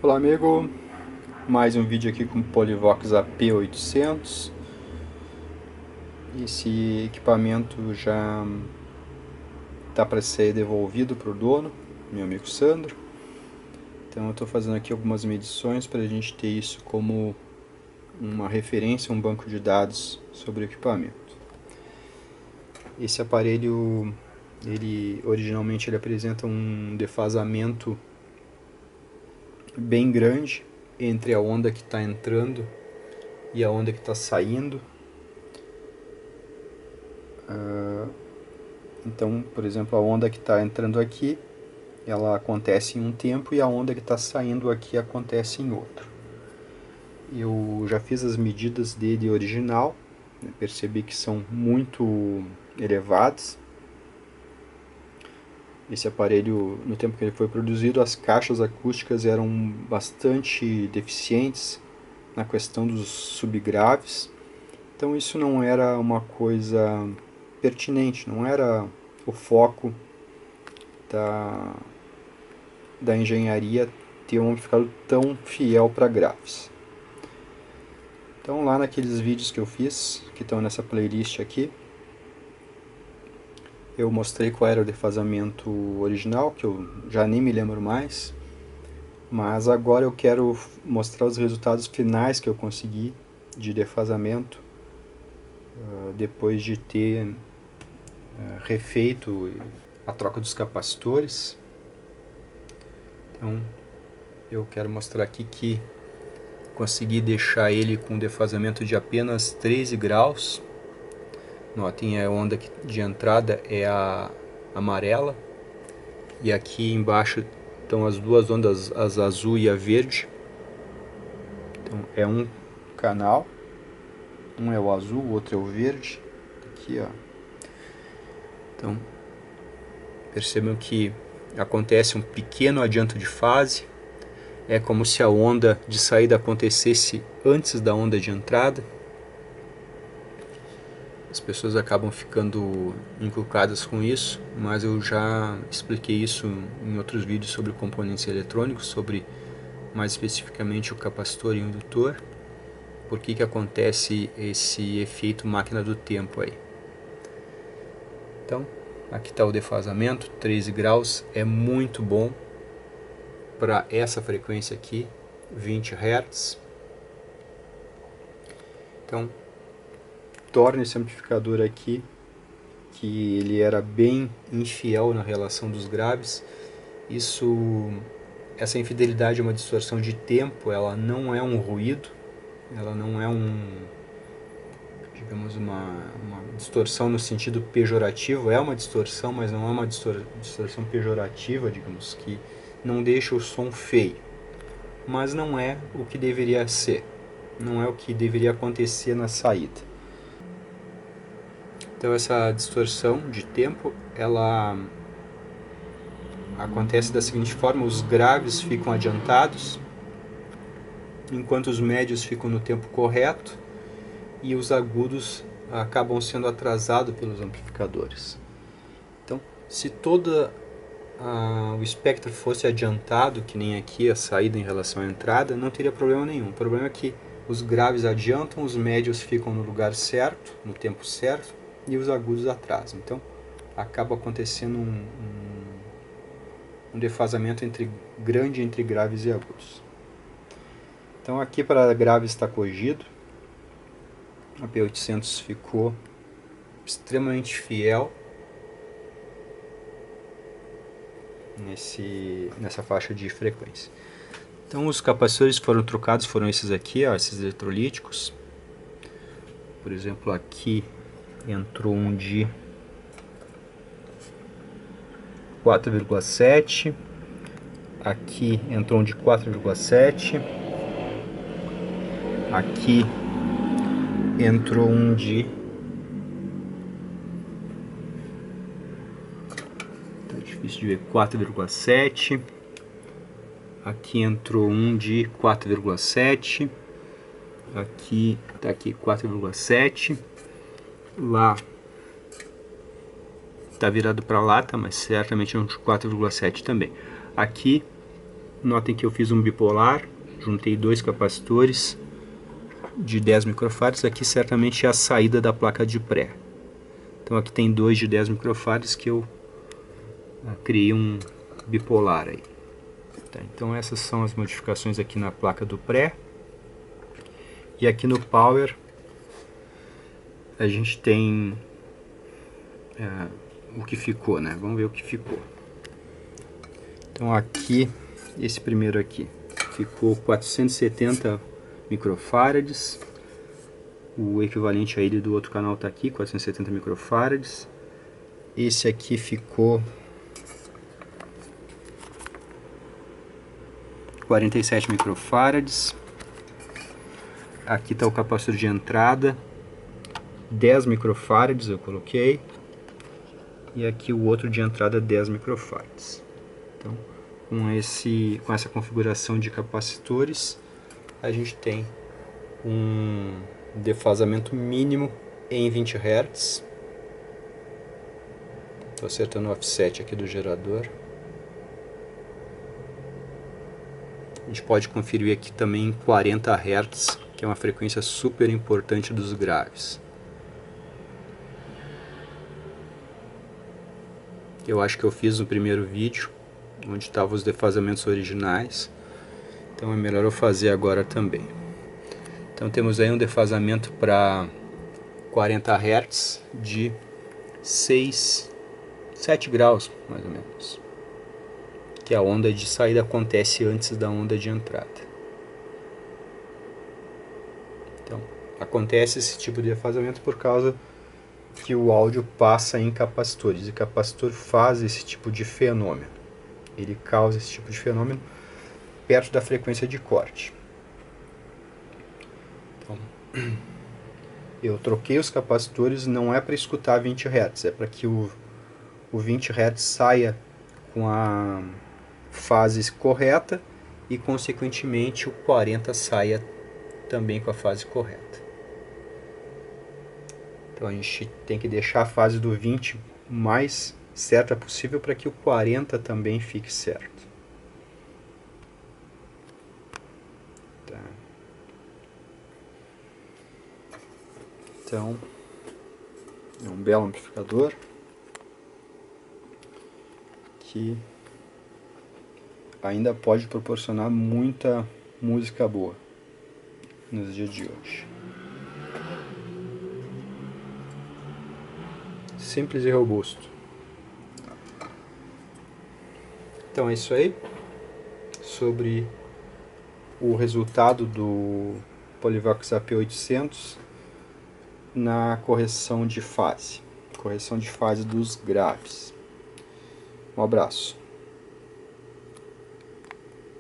Olá amigo, mais um vídeo aqui com o Polivox AP800. Esse equipamento já está para ser devolvido para o dono, meu amigo Sandro. Então eu estou fazendo aqui algumas medições para a gente ter isso como uma referência, um banco de dados sobre o equipamento. Esse aparelho, originalmente ele apresenta um defasamento bem grande entre a onda que está entrando e a onda que está saindo. Então, por exemplo, a onda que está entrando aqui, ela acontece em um tempo, e a onda que está saindo aqui acontece em outro. Eu já fiz as medidas dele original, né, percebi que são muito elevadas. Esse aparelho, no tempo que ele foi produzido, as caixas acústicas eram bastante deficientes na questão dos subgraves. Então isso não era uma coisa pertinente, não era o foco da engenharia ter um amplificador tão fiel para graves. Então lá naqueles vídeos que eu fiz, que estão nessa playlist aqui, eu mostrei qual era o defasamento original, que eu já nem me lembro mais, mas agora eu quero mostrar os resultados finais que eu consegui de defasamento depois de ter refeito a troca dos capacitores. Então eu quero mostrar aqui que consegui deixar ele com defasamento de apenas 13 graus. Notem, a onda de entrada é a amarela, e aqui embaixo estão as duas ondas, a azul e a verde. Então é um canal, um é o azul, o outro é o verde. Aqui, ó. Então percebam que acontece um pequeno adianto de fase. É como se a onda de saída acontecesse antes da onda de entrada. As pessoas acabam ficando encucadas com isso, mas eu já expliquei isso em outros vídeos sobre componentes eletrônicos, sobre mais especificamente o capacitor e o indutor. Por que acontece esse efeito máquina do tempo aí? Então, aqui está o defasamento, 13 graus, é muito bom para essa frequência aqui, 20 Hz. Então, torna esse amplificador aqui, que ele era bem infiel na relação dos graves. Essa infidelidade é uma distorção de tempo, ela não é um ruído, ela não é digamos, uma distorção no sentido pejorativo. É uma distorção, mas não é uma distorção pejorativa, digamos, que não deixa o som feio, mas não é o que deveria ser, não é o que deveria acontecer na saída. Então essa distorção de tempo, ela acontece da seguinte forma: os graves ficam adiantados, enquanto os médios ficam no tempo correto, e os agudos acabam sendo atrasados pelos amplificadores. Então, se todo o espectro fosse adiantado, que nem aqui a saída em relação à entrada, não teria problema nenhum. O problema é que os graves adiantam, os médios ficam no lugar certo, no tempo certo, e os agudos atrasam. Então acaba acontecendo um defasamento grande entre graves e agudos. Então aqui para graves está corrigido. A P800 ficou extremamente fiel nessa faixa de frequência. Então os capacitores foram trocados, foram esses aqui, ó, esses eletrolíticos. Por exemplo, aqui entrou um de 4,7, aqui entrou um de 4,7, aqui entrou um de, tá difícil de ver, 4,7, aqui entrou um de 4,7, aqui tá aqui 4,7, lá tá virado para lá, tá, mas certamente é um de 4,7 também. Aqui Notem que eu fiz um bipolar, juntei dois capacitores de 10 microfarads. Aqui certamente é a saída da placa de pré. Então aqui tem dois de 10 microfarads que eu criei um bipolar aí. Tá, então essas são as modificações aqui na placa do pré. E aqui no power a gente tem o que ficou, né? Vamos ver o que ficou. Então aqui, esse primeiro aqui, ficou 470 microfarads. O equivalente a ele do outro canal está aqui, 470 microfarads. Esse aqui ficou 47 microfarads. Aqui está o capacitor de entrada, 10 microfarads eu coloquei. E aqui o outro de entrada, 10 microfarads. Então, com essa configuração de capacitores, a gente tem um defasamento mínimo em 20 Hz. Estou acertando o offset aqui do gerador. A gente pode conferir aqui também em 40 Hz, que é uma frequência super importante dos graves. Eu acho que eu fiz no primeiro vídeo, onde estavam os defasamentos originais. Então é melhor eu fazer agora também. Então temos aí um defasamento para 40 Hz de 7 graus, mais ou menos. Que a onda de saída acontece antes da onda de entrada. Então, acontece esse tipo de defasamento por causa que o áudio passa em capacitores. E capacitor faz esse tipo de fenômeno. Ele causa esse tipo de fenômeno perto da frequência de corte. Então, eu troquei os capacitores, não é para escutar 20 Hz, é para que o 20 Hz saia com a fase correta e consequentemente o 40 saia também com a fase correta. Então a gente tem que deixar a fase do 20 o mais certa possível para que o 40 também fique certo. Tá. Então, é um belo amplificador que ainda pode proporcionar muita música boa nos dias de hoje. Simples e robusto. Então é isso aí sobre o resultado do Polivox AP800 na correção de fase dos graves. Um abraço.